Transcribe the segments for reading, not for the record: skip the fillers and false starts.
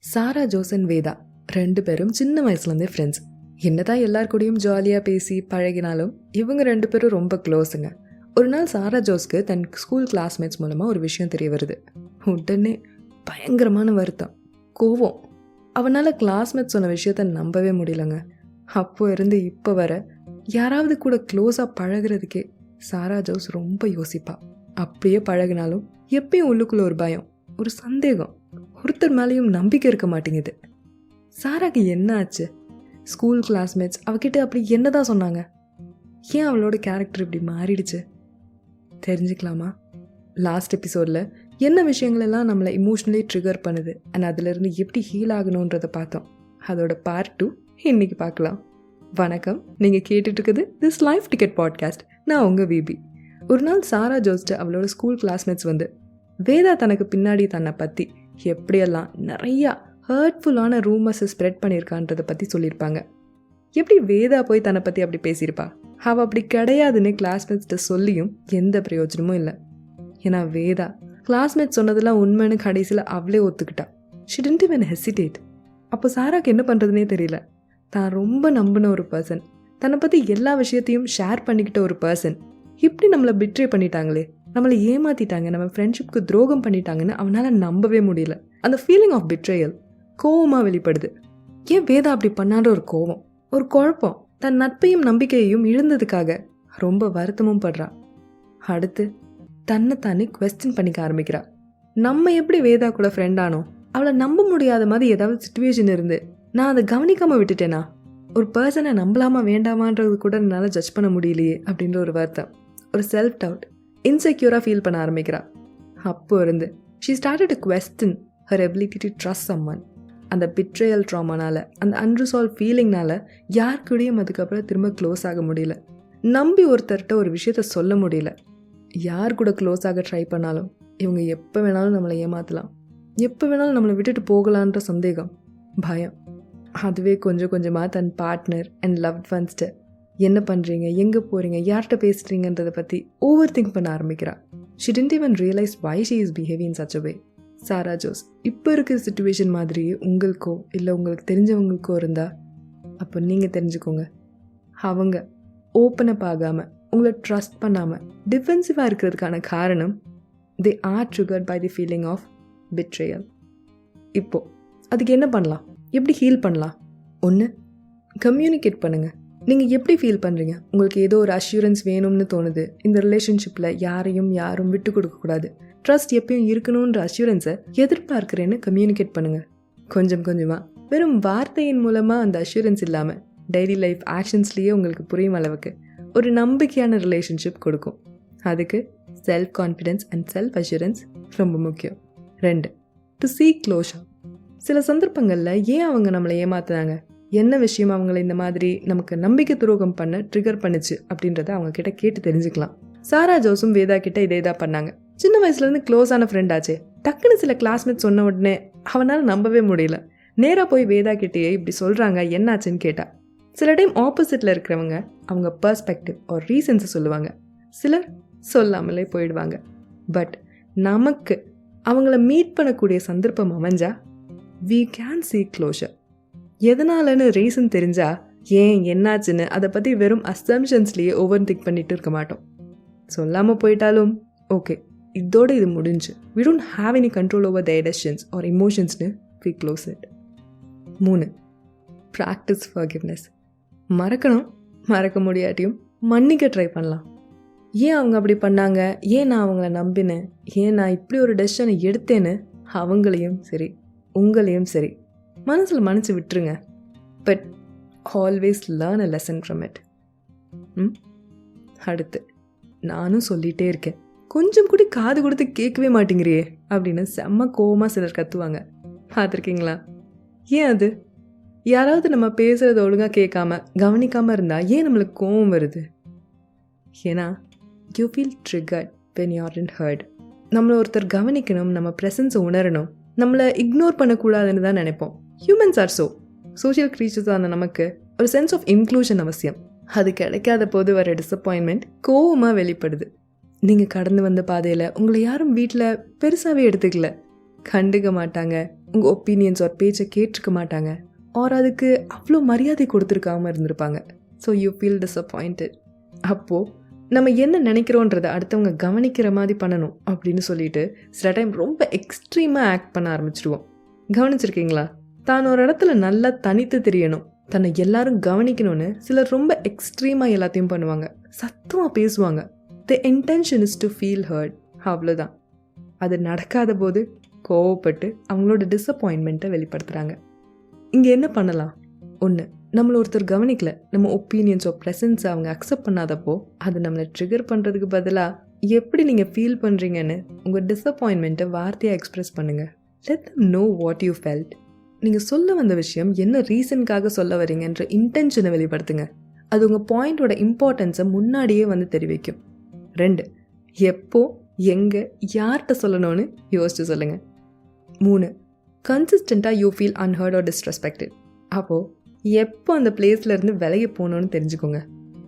Sarah Jose and Veda 2 பேரும் சின்ன வயசுலேருந்தே ஃப்ரெண்ட்ஸ். என்னதான் எல்லார் கூடயும் ஜாலியாக பேசி பழகினாலும் இவங்க 2 பேரும் ரொம்ப க்ளோஸுங்க. ஒரு நாள் சாரா ஜோஸ்க்கு தன் ஸ்கூல் கிளாஸ்மேட்ஸ் மூலமாக ஒரு விஷயம் தெரிய வருது. உடனே பயங்கரமான வருத்தம், கோவம். அவனால் கிளாஸ்மேட்ஸ் சொன்ன விஷயத்த நம்பவே முடியலங்க. அப்போ இருந்து இப்போ வர யாராவது கூட க்ளோஸாக பழகிறதுக்கே சாரா ஜோஸ் ரொம்ப யோசிப்பா. அப்படியே பழகினாலும் எப்பயும் உள்ளுக்குள்ள ஒரு பயம், ஒரு சந்தேகம், ஒருத்தர் மேலேயும் நம்பிக்கை இருக்க மாட்டேங்குது. சாராக்கு என்ன ஆச்சு? ஸ்கூல் கிளாஸ்மேட்ஸ் அவகிட்ட அப்படி என்னதான் சொன்னாங்க? ஏன் அவளோட கேரக்டர் இப்படி மாறிடுச்சு? தெரிஞ்சுக்கலாமா? லாஸ்ட் எபிசோடில் என்ன விஷயங்களெல்லாம் நம்மளை இமோஷ்னலி ட்ரிகர் பண்ணுது அண்ட் அதிலிருந்து எப்படி ஹீல் ஆகணுன்றதை பார்த்தோம். அதோட பார்ட் 2 இன்னைக்கு பார்க்கலாம். வணக்கம், நீங்கள் கேட்டுட்டு இருக்குது திஸ் லைஃப் டிக்கெட் பாட்காஸ்ட். நான் உங்கள் விபி. ஒரு நாள் சாரா ஜோஸ்ட்டு அவளோட ஸ்கூல் கிளாஸ்மேட்ஸ் வந்து வேதா தனக்கு பின்னாடி தன்னை பற்றி எப்படியெல்லாம் நிறையா ஹர்ட்ஃபுல்லான ரூமர்ஸை ஸ்ப்ரெட் பண்ணியிருக்கான்றதை பற்றி சொல்லியிருப்பாங்க. எப்படி வேதா போய் தன்னை பற்றி அப்படி பேசியிருப்பா? அவள் அப்படி கிடையாதுன்னு கிளாஸ்மேட்ஸ்கிட்ட சொல்லியும் எந்த பிரயோஜனமும் இல்லை. ஏன்னா வேதா கிளாஸ்மேட்ஸ் சொன்னதெல்லாம் உண்மைன்னு கடைசியில் அவளே ஒத்துக்கிட்டா. She didn't even hesitate. அப்போ சாராக்கு என்ன பண்ணுறதுனே தெரியல. தான் ரொம்ப நம்பின ஒரு பர்சன், தன்னை பற்றி எல்லா விஷயத்தையும் ஷேர் பண்ணிக்கிட்ட ஒரு பர்சன் இப்படி நம்மளை பிட்ரே பண்ணிட்டாங்களே, நம்மளை ஏமாற்றிட்டாங்க, நம்ம ஃப்ரெண்ட்ஷிப்க்கு துரோகம் பண்ணிட்டாங்கன்னு அவனால் நம்பவே முடியல. அந்த ஃபீலிங் ஆஃப் பிட்ரேயல் கோவமாக வெளிப்படுது. ஏன் வேதா அப்படி பண்ணான்ற ஒரு கோவம், ஒரு குழப்பம், தன் நட்பையும் நம்பிக்கையையும் இழந்ததுக்காக ரொம்ப வருத்தமும் படுறா. அடுத்து தன்னைத்தானே குவெஸ்டின் பண்ணிக்க ஆரம்பிக்கிறா. நம்ம எப்படி வேதா கூட ஃப்ரெண்டானோ, அவளை நம்ப முடியாத மாதிரி ஏதாவது சுச்சுவேஷன் இருந்து நான் அதை கவனிக்காமல் விட்டுட்டேனா? ஒரு பர்சனை நம்பலாமா வேண்டாமான்றது கூட என்னால் ஜட்ஜ் பண்ண முடியலையே அப்படின்ற ஒரு வருத்தம், ஒரு செல்ஃப் டவுட், இன்செக்யூராக ஃபீல் பண்ண ஆரம்பிக்கிறா. அப்போ இருந்து she started to question her ability to trust someone. அந்த பிட்ரேயல் ட்ராமானால, அந்த அன்ரிசால்வ் ஃபீலிங்னால யாருக்கூடையும் அதுக்கப்புறம் திரும்ப க்ளோஸ் ஆக முடியல. நம்பி ஒருத்தர்கிட்ட ஒரு விஷயத்த சொல்ல முடியல. யார் கூட க்ளோஸ் ஆக ட்ரை பண்ணாலும் இவங்க எப்போ வேணாலும் நம்மளை ஏமாற்றலாம், எப்போ வேணாலும் நம்மளை விட்டுட்டு போகலான்ற சந்தேகம், பயம். அதுவே கொஞ்சம் கொஞ்சமாக தன் பார்ட்னர் அண்ட் லவ்ட் ஒன்ஸ்ட்டு என்ன பண்ணுறீங்க, எங்கே போகிறீங்க, யார்கிட்ட பேசுகிறீங்கன்றதை பற்றி ஓவர் திங்க் பண்ண ஆரம்பிக்கிறா. She didn't even realise why she is behaving in such a way. Sara Jose இப்போ இருக்கிற சிச்சுவேஷன் மாதிரியே உங்களுக்கோ இல்லை உங்களுக்கு தெரிஞ்சவங்களுக்கோ இருந்தால் அப்போ நீங்கள் தெரிஞ்சுக்கோங்க, அவங்க ஓப்பன் அப் ஆகாமல், உங்களை ட்ரஸ்ட் பண்ணாமல் டிஃபென்சிவாக இருக்கிறதுக்கான காரணம் they are triggered by the feeling of betrayal. இப்போது அதுக்கு என்ன பண்ணலாம், எப்படி ஹீல் பண்ணலாம்? ஒன்று, கம்யூனிகேட் பண்ணுங்கள். நீங்கள் எப்படி ஃபீல் பண்ணுறீங்க? உங்களுக்கு ஏதோ ஒரு அஷ்யூரன்ஸ் வேணும்னு தோணுது. இந்த ரிலேஷன்ஷிப்பில் யாரும் விட்டு கொடுக்கக்கூடாது, ட்ரஸ்ட் எப்பயும் இருக்கணுன்ற அஷ்யூரன்ஸை எதிர்பார்க்குறேன்னு கம்யூனிகேட் பண்ணுங்கள். கொஞ்சம் கொஞ்சமாக, வெறும் வார்த்தையின் மூலமாக அந்த அஷ்யூரன்ஸ் இல்லாமல் டெய்லி லைஃப் ஆக்ஷன்ஸ்லேயே உங்களுக்கு புரியும் அளவுக்கு ஒரு நம்பிக்கையான ரிலேஷன்ஷிப் கொடுக்கும். அதுக்கு self confidence and self assurance ரொம்ப முக்கியம். 2, டு சீக் க்ளோஷர். சில சந்தர்ப்பங்களில் ஏன் அவங்க நம்மளை ஏமாத்துனாங்க, என்ன விஷயம் அவங்கள இந்த மாதிரி நமக்கு நம்பிக்கை துரோகம் பண்ண ட்ரிகர் பண்ணுச்சு அப்படின்றத அவங்க கிட்ட கேட்டு தெரிஞ்சுக்கலாம். சாரா ஜோஸும் வேதா கிட்ட இதே தான் பண்ணாங்க. சின்ன வயசுலேருந்து க்ளோஸான ஃப்ரெண்ட் ஆச்சு. டக்குன்னு சில கிளாஸ்மேட் சொன்ன உடனே அவனால் நம்பவே முடியல. நேராக போய் வேதா கிட்டேயே இப்படி சொல்கிறாங்க, என்னாச்சுன்னு கேட்டா. சில டைம் ஆப்போசிட்டில் இருக்கிறவங்க அவங்க பர்ஸ்பெக்டிவ் ஒரு ரீசன்ஸை சொல்லுவாங்க, சிலர் சொல்லாமலே போயிடுவாங்க. பட் நமக்கு அவங்கள மீட் பண்ணக்கூடிய சந்தர்ப்பம் அமைஞ்சா we can seek closure. எதனாலன்னு ரீசன் தெரிஞ்சா ஏன் என்னாச்சுன்னு அதை பற்றி வெறும் அசம்ஷன்ஸ்லேயே ஓவர் திங்க் பண்ணிட்டு இருக்க மாட்டோம். சொல்லாமல் போயிட்டாலும் ஓகே, இதோட இது முடிஞ்சு, we don't have any control over their decisions or emotionsனு we close it. 3, practice forgiveness. மறக்கணும், மறக்க முடியாட்டியும் மன்னிக்க ட்ரை பண்ணலாம். ஏன் அவங்க அப்படி பண்ணாங்க, ஏன் நான் அவங்கள நம்பினேன், ஏன் நான் இப்படி ஒரு டெசிஷனை எடுத்தேன்னு அவங்களையும் சரி உங்களையும் சரி மனசில் மன்னிச்சு விட்டுருங்க. But always learn a lesson from it. அடுத்து, நானும் சொல்லிகிட்டே இருக்கேன், கொஞ்சம் கூட காது கொடுத்து கேட்கவே மாட்டேங்கிறியே அப்படின்னு செம்ம கோவமாக சிலர் கத்துவாங்க. பார்த்துருக்கீங்களா? ஏன் அது? யாராவது நம்ம பேசுகிறத ஒழுங்காக கேட்காம கவனிக்காமல் இருந்தால் ஏன் நம்மளுக்கு கோவம் வருது? ஏன்னா you feel triggered when you aren't heard. நம்மளை ஒருத்தர் கவனிக்கணும், நம்ம ப்ரெசன்ஸை உணரணும், நம்மளை இக்னோர் பண்ணக்கூடாதுன்னு தான் நினைப்போம். ஹியூமன்ஸ் ஆர் சோஷியல் க்ரீச்சர்ஸான நமக்கு ஒரு சென்ஸ் ஆஃப் இன்க்ளூஷன் அவசியம். அது கிடைக்காத போது வர டிசப்பாயின்மெண்ட் கோவமாக வெளிப்படுது. நீங்கள் கடந்து வந்த பாதையில் உங்களை யாரும் வீட்டில் பெருசாகவே எடுத்துக்கல, கண்டுக்க மாட்டாங்க, உங்கள் ஒப்பீனியன்ஸ் ஒரு பேச்சை கேட்டிருக்க மாட்டாங்க, ஆர் அதுக்கு அவ்வளோ மரியாதை கொடுத்துருக்காம இருந்திருப்பாங்க. So you feel disappointed. அப்போது நம்ம என்ன நினைக்கிறோன்றதை அடுத்தவங்க கவனிக்கிற மாதிரி பண்ணணும் அப்படின்னு சொல்லிட்டு சில டைம் ரொம்ப எக்ஸ்ட்ரீமாக ஆக்ட் பண்ண ஆரம்பிச்சிடுவோம். கவனிச்சிருக்கீங்களா? தான் ஒரு இடத்துல நல்லா தனித்து தெரியணும், தன்னை எல்லாரும் கவனிக்கணும்னு சிலர் ரொம்ப எக்ஸ்ட்ரீமாக எல்லாத்தையும் பண்ணுவாங்க, சத்தமாக பேசுவாங்க. The intention is to feel hurt. அவ்வளோதான். அது நடக்காத போது கோவப்பட்டு அவங்களோட டிஸப்பாயின்மெண்ட்டை வெளிப்படுத்துகிறாங்க. இங்கே என்ன பண்ணலாம்? ஒன்று, நம்மளை ஒருத்தர் கவனிக்கல, நம்ம ஒப்பீனியன்ஸோ ப்ரெசன்ஸை அவங்க அக்செப்ட் பண்ணாதப்போ அது நம்மளை ட்ரிகர் பண்ணுறதுக்கு பதிலாக எப்படி நீங்கள் ஃபீல் பண்ணுறீங்கன்னு உங்கள் டிஸப்பாயின்மெண்ட்டை வார்த்தையாக எக்ஸ்ப்ரெஸ் பண்ணுங்கள். Let them know what you felt. நீங்கள் சொல்ல வந்த விஷயம் என்ன ரீசனுக்காக சொல்ல வரீங்கன்ற இன்டென்ஷனை வெளிப்படுத்துங்க. அது உங்கள் பாயிண்டோட இம்பார்ட்டன்ஸை முன்னாடியே வந்து தெரிவிக்கும். 2, எப்போ, எங்கே, யார்கிட்ட சொல்லணும்னு யோசிச்சு சொல்லுங்கள். 3, கன்சிஸ்டண்ட்டாக you feel unheard or disrespected. அப்போது எப்போ அந்த பிளேஸ்லேருந்து விலகி போகணுன்னு தெரிஞ்சுக்கோங்க.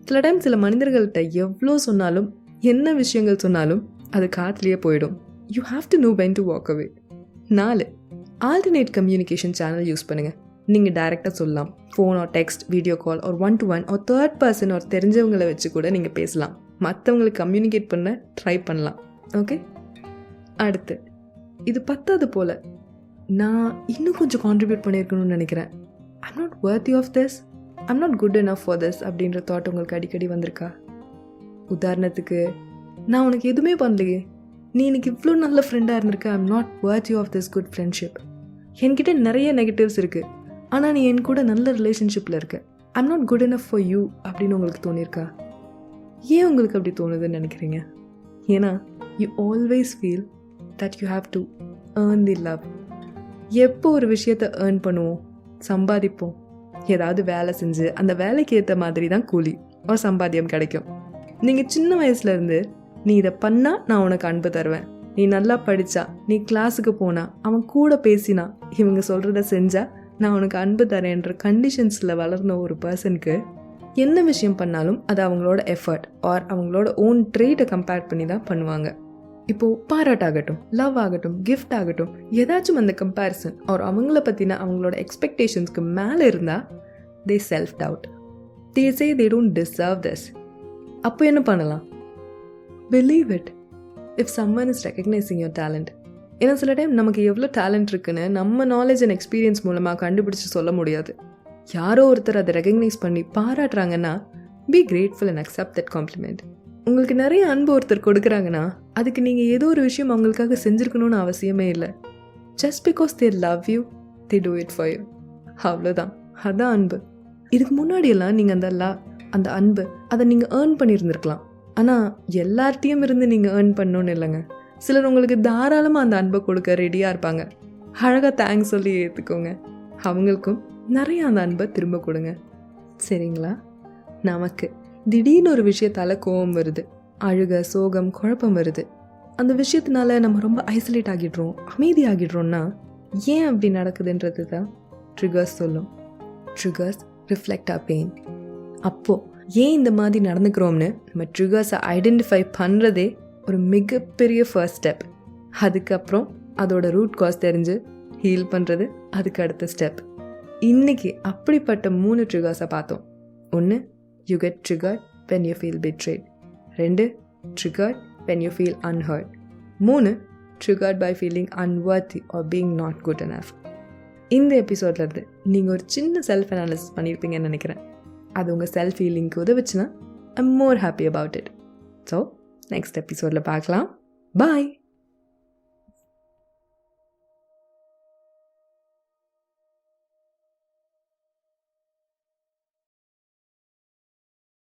சில டைம் சில மனிதர்கள்ட்ட எவ்வளோ சொன்னாலும், என்ன விஷயங்கள் சொன்னாலும் அது காற்றுலேயே போயிடும். You have to know when to walk away. 4, alternate communication channel use பண்ணுங்கள். நீங்கள் டைரெக்டாக சொல்லலாம், phone or text, video call or 1-to-1 or third person or தெரிஞ்சவங்களை வச்சு கூட நீங்கள் பேசலாம். மற்றவங்களுக்கு கம்யூனிகேட் பண்ண ட்ரை பண்ணலாம். ஓகே. அடுத்து, இது பத்தாது போல் நான் இன்னும் கொஞ்சம் கான்ட்ரிபியூட் பண்ணியிருக்கணும்னு நினைக்கிறேன், I'm not worthy of this, I'm not good enough for this அப்படின்ற தாட் உங்களுக்கு அடிக்கடி வந்திருக்கா? உதாரணத்துக்கு, நான் உனக்கு எதுவுமே பண்ணலையே, நீ எனக்கு இவ்வளோ நல்ல ஃப்ரெண்டாக இருந்திருக்க, I'm not worthy of this good friendship. என்கிட்ட நிறைய நெகட்டிவ்ஸ் இருக்குது, ஆனால் நீ என் கூட நல்ல ரிலேஷன்ஷிப்பில் இருக்க, I'm not good enough for you அப்படின்னு உங்களுக்கு தோணியிருக்கா? ஏன் உங்களுக்கு அப்படி தோணுதுன்னு நினைக்கிறீங்க? ஏன்னா you always feel that you have to earn the love. எப்போ ஒரு விஷயத்தை ஏர்ன் பண்ணுவோம், சம்பாதிப்போம், ஏதாவது வேலை செஞ்சு அந்த வேலைக்கு ஏற்ற மாதிரி தான் கூலி ஒரு சம்பாத்தியம் கிடைக்கும். நீங்கள் சின்ன வயசுலேருந்து நீ இதை பண்ணால் நான் உனக்கு அன்பு தருவேன், நீ நல்லா படித்தா, நீ கிளாஸுக்கு போனா, அவன் கூட பேசினா, இவங்க சொல்கிறத செஞ்சால் நான் உனக்கு அன்பு தரேன்ற கண்டிஷன்ஸில் வளர்ந்த ஒரு பர்சனுக்கு என்ன விஷயம் பண்ணாலும் அது அவங்களோட எஃபர்ட் ஆர் அவங்களோட ஓன் ட்ரேட்டை கம்பேர் பண்ணி தான் பண்ணுவாங்க. இப்போது பாராட்டாகட்டும், லவ் ஆகட்டும், கிஃப்ட் ஆகட்டும், ஏதாச்சும் அந்த கம்பேரிசன் ஆர் அவங்கள பற்றின அவங்களோட எக்ஸ்பெக்டேஷன்ஸ்க்கு மேலே இருந்தால் they self doubt, they say they don't deserve this. அப்போ என்ன பண்ணலாம்? Believe it if someone is recognising your talent. ஏன்னா சில டைம் நமக்கு எவ்வளோ டேலண்ட் இருக்குன்னு நம்ம நாலேஜ் அண்ட் எக்ஸ்பீரியன்ஸ் மூலமாக கண்டுபிடிச்சி சொல்ல முடியாது. யாரோ ஒருத்தர் அதை ரெகக்னைஸ் பண்ணி பாராட்டுறாங்கன்னா be grateful and accept that compliment. உங்களுக்கு நிறைய அன்பு ஒருத்தர் கொடுக்குறாங்கன்னா அதுக்கு நீங்கள் ஏதோ ஒரு விஷயம் அவங்களுக்காக செஞ்சுருக்கணும்னு அவசியமே இல்லை. Just because they love you, they do it for you. அவ்வளோதான், அதான் அன்பு. இதுக்கு முன்னாடியெல்லாம் நீங்கள் அந்த அன்பு அதை நீங்கள் ஏர்ன் பண்ணியிருந்துருக்கலாம். ஆனால் எல்லார்ட்டையும் இருந்து நீங்கள் ஏர்ன் பண்ணணுன்னு இல்லைங்க. சிலர் உங்களுக்கு தாராளமாக அந்த அன்பை கொடுக்க ரெடியாக இருப்பாங்க. அழகாக தேங்க்ஸ் சொல்லி ஏற்றுக்கோங்க. அவங்களுக்கும் நிறைய அந்த அன்பை திரும்ப கொடுங்க. சரிங்களா? நமக்கு திடீர்னு ஒரு விஷயத்தால் கோபம் வருது, அழுக, சோகம், குழப்பம் வருது. அந்த விஷயத்தினால நம்ம ரொம்ப ஐசோலேட் ஆகிடுறோம், அமைதியாகிடுறோம்னா ஏன் அப்படி நடக்குதுன்றது தான் ட்ரிகர்ஸ் சொல்லும். Triggers reflect our pain. அப்போது ஏன் இந்த மாதிரி நடந்துக்கிறோம்னு நம்ம ட்ரிகர்ஸை ஐடென்டிஃபை பண்ணுறதே ஒரு மிகப்பெரிய ஃபர்ஸ்ட் ஸ்டெப். அதுக்கப்புறம் அதோட ரூட் காஸ் தெரிஞ்சு ஹீல் பண்ணுறது அதுக்கு அடுத்த ஸ்டெப். இன்றைக்கி அப்படிப்பட்ட 3 ட்ரிகர்ஸை பார்த்தோம். 1, you get triggered when you feel betrayed. 2, triggered when you feel unheard. 3, triggered by feeling unworthy or being not good enough. இந்த எபிசோட்லேருந்து நீங்கள் ஒரு சின்ன செல்ஃப் அனாலிசிஸ் பண்ணியிருப்பீங்கன்னு நினைக்கிறேன். அது உங்கள் செல்ஃப் ஹீலிங்க்கு உதவுச்சுன்னா I'm more happy about it. So next எபிசோடில் பார்க்கலாம். பாய்.